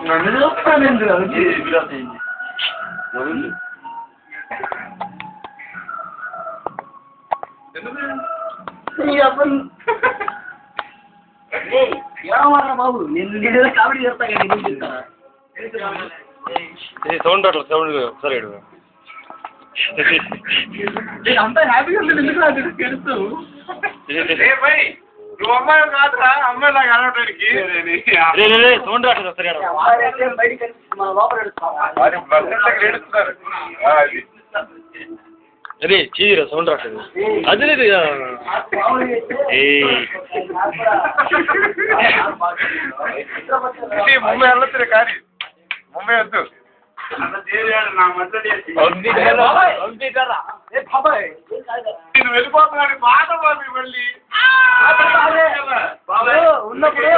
నన్ను చూస్తాను ఎందుకు ఏమన్నా బాబు నేను కామెడీ చేస్తా సౌండ్ అట్లా సౌండ్ సరే అంతా హ్యాపీగా ఉంటుంది ఎందుకు నాకు తెలుస్తావు నువ్వు అమ్మాయి కాదురా అమ్మాయి నాకు అడగడానికి సౌండ్ రాట్లేదు సరే అదే చీరా సౌండ్ రాట్లేదు అదే ముంబై వెళ్ళొచ్చు కానీ ముంబై వద్దు నేను వెళ్ళిపోతున్నాను మాట మళ్ళీ ఉన్నప్పుడు